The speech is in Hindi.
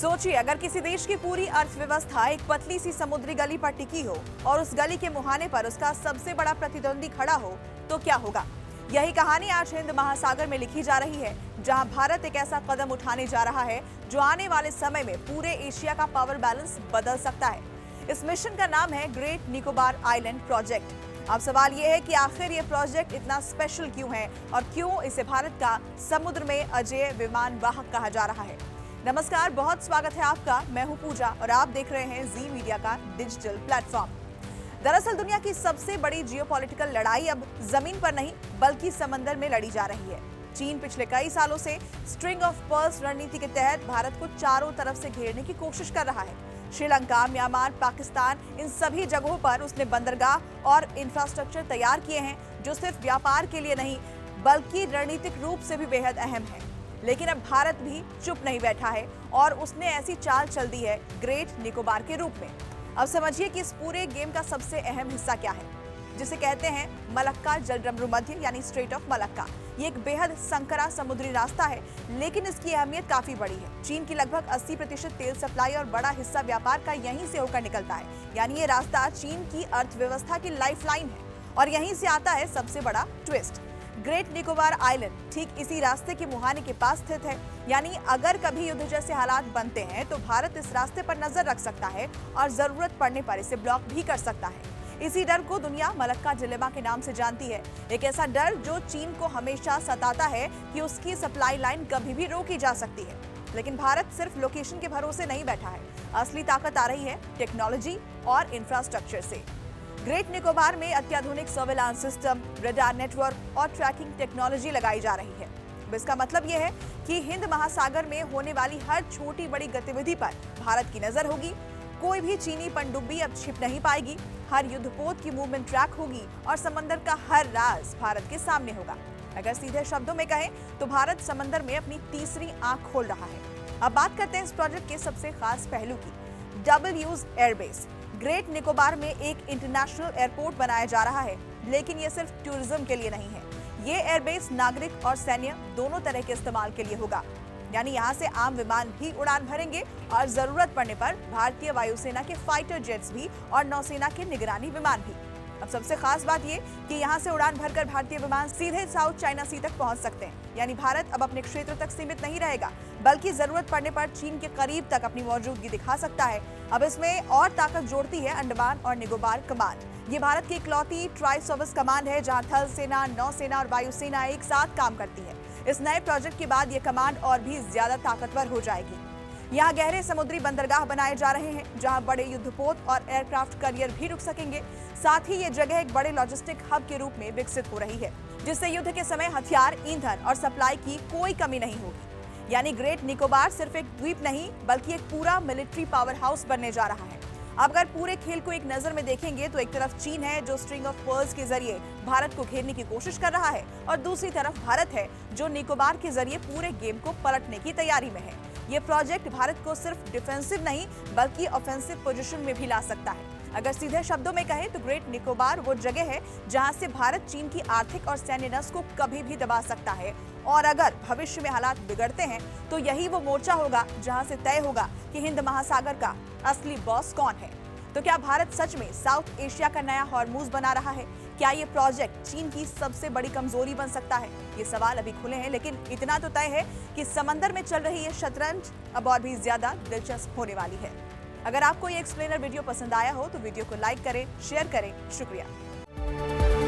सोचिए, अगर किसी देश की पूरी अर्थव्यवस्था एक पतली सी समुद्री गली पर टिकी हो और उस गली के मुहाने पर उसका सबसे बड़ा प्रतिद्वंदी खड़ा हो, तो क्या होगा। यही कहानी आज हिंद महासागर में लिखी जा रही है, जहां भारत एक ऐसा कदम उठाने जा रहा है जो आने वाले समय में पूरे एशिया का पावर बैलेंस बदल सकता है। इस मिशन का नाम है ग्रेट निकोबार आइलैंड प्रोजेक्ट। अब सवाल ये है कि आखिर ये प्रोजेक्ट इतना स्पेशल क्यों है और क्यों इसे भारत का समुद्र में अजेय विमान वाहक कहा जा रहा है। नमस्कार, बहुत स्वागत है आपका। मैं हूं पूजा और आप देख रहे हैं जी मीडिया का डिजिटल प्लेटफॉर्म। दरअसल दुनिया की सबसे बड़ी जियोपॉलिटिकल लड़ाई अब जमीन पर नहीं बल्कि समंदर में लड़ी जा रही है। चीन पिछले कई सालों से स्ट्रिंग ऑफ पर्ल्स रणनीति के तहत भारत को चारों तरफ से घेरने की कोशिश कर रहा है। श्रीलंका, म्यांमार, पाकिस्तान, इन सभी जगहों पर उसने बंदरगाह और इंफ्रास्ट्रक्चर तैयार किए हैं जो सिर्फ व्यापार के लिए नहीं बल्कि रणनीतिक रूप से भी बेहद अहम है। लेकिन अब भारत भी चुप नहीं बैठा है और उसने ऐसी चाल चल दी है ग्रेट निकोबार के रूप में। अब समझिए कि इस पूरे गेम का सबसे अहम हिस्सा क्या है, जिसे कहते हैं मलक्का जलडमरू मध्य यानी स्ट्रेट ऑफ मलक्का। ये एक बेहद संकरा समुद्री रास्ता है, लेकिन इसकी अहमियत काफी बड़ी है। चीन की लगभग 80% तेल सप्लाई और बड़ा हिस्सा व्यापार का यहीं से होकर निकलता है। यानी ये रास्ता चीन की अर्थव्यवस्था की लाइफलाइन है। और यहीं से आता है सबसे बड़ा ट्विस्ट। ग्रेट निकोबार आइलैंड ठीक इसी रास्ते के मुहाने के पास स्थित है। यानी अगर कभी युद्ध जैसे हालात बनते हैं तो भारत इस रास्ते पर नजर रख सकता है और जरूरत पड़ने पर इसे ब्लॉक भी कर सकता है। इसी डर को दुनिया मलक्का डिलेमा के नाम से जानती है। एक ऐसा डर जो चीन को हमेशा सताता है कि उसकी सप्लाई लाइन कभी भी रोकी जा सकती है। लेकिन भारत सिर्फ लोकेशन के भरोसे नहीं बैठा है। असली ताकत आ रही है टेक्नोलॉजी और इंफ्रास्ट्रक्चर से। ग्रेट निकोबार में अत्याधुनिक सर्विलांस सिस्टम, रडार नेटवर्क और ट्रैकिंग टेक्नोलॉजी लगाई जा रही है। इसका मतलब यह है कि हिंद महासागर में होने वाली हर छोटी बड़ी गतिविधि पर भारत की नजर होगी। कोई भी चीनी पनडुब्बी अब छिप नहीं पाएगी। हर युद्धपोत की मूवमेंट ट्रैक होगी और समंदर का हर राज भारत के सामने होगा। अगर सीधे शब्दों में कहें तो भारत समंदर में अपनी तीसरी आंख खोल रहा है। अब बात करते हैं इस प्रोजेक्ट के सबसे खास पहलू की, double use airbase. Great Nicobar में एक इंटरनेशनल एयरपोर्ट बनाया जा रहा है, लेकिन ये सिर्फ टूरिज्म के लिए नहीं है। ये एयरबेस नागरिक और सैन्य दोनों तरह के इस्तेमाल के लिए होगा। यानी यहाँ से आम विमान भी उड़ान भरेंगे और जरूरत पड़ने पर भारतीय वायुसेना के फाइटर जेट्स भी और नौसेना के निगरानी विमान भी। अब सबसे खास बात ये कि यहाँ से उड़ान भरकर भारतीय विमान सीधे साउथ चाइना सी तक पहुंच सकते हैं। यानी भारत अब अपने क्षेत्र तक सीमित नहीं रहेगा, बल्कि जरूरत पड़ने पर चीन के करीब तक अपनी मौजूदगी दिखा सकता है। अब इसमें और ताकत जोड़ती है अंडमान और निकोबार कमांड। ये भारत की इकलौती ट्राई सर्विस कमांड है जहां थल सेना, नौसेना और वायुसेना एक साथ काम करती है। इस नए प्रोजेक्ट के बाद ये कमांड और भी ज्यादा ताकतवर हो जाएगी। यहाँ गहरे समुद्री बंदरगाह बनाए जा रहे हैं जहां बड़े युद्धपोत और एयरक्राफ्ट करियर भी रुक सकेंगे। साथ ही ये जगह एक बड़े लॉजिस्टिक हब के रूप में विकसित हो रही है, जिससे युद्ध के समय हथियार, ईंधन और सप्लाई की कोई कमी नहीं होगी। यानी ग्रेट निकोबार सिर्फ एक द्वीप नहीं बल्कि एक पूरा मिलिट्री पावर हाउस बनने जा रहा है। अब अगर पूरे खेल को एक नजर में देखेंगे तो एक तरफ चीन है जो स्ट्रिंग ऑफ पर्ल्स के जरिए भारत को घेरने की कोशिश कर रहा है और दूसरी तरफ भारत है जो निकोबार के जरिए पूरे गेम को पलटने की तैयारी में है। ये प्रोजेक्ट भारत को सिर्फ डिफेंसिव नहीं बल्कि ऑफेंसिव पोजीशन में भी ला सकता है। अगर सीधे शब्दों में कहें तो ग्रेट निकोबार वो जगह है जहां से भारत चीन की आर्थिक और सैन्य नस को कभी भी दबा सकता है। और अगर भविष्य में हालात बिगड़ते हैं तो यही वो मोर्चा होगा जहां से तय होगा कि हिंद महासागर का असली बॉस कौन है। तो क्या भारत सच में साउथ एशिया का नया हॉर्मूज बना रहा है? क्या ये प्रोजेक्ट चीन की सबसे बड़ी कमजोरी बन सकता है? ये सवाल अभी खुले हैं, लेकिन इतना तो तय है कि समंदर में चल रही ये शतरंज अब और भी ज्यादा दिलचस्प होने वाली है। अगर आपको ये एक्सप्लेनर वीडियो पसंद आया हो तो वीडियो को लाइक करें, शेयर करें। शुक्रिया।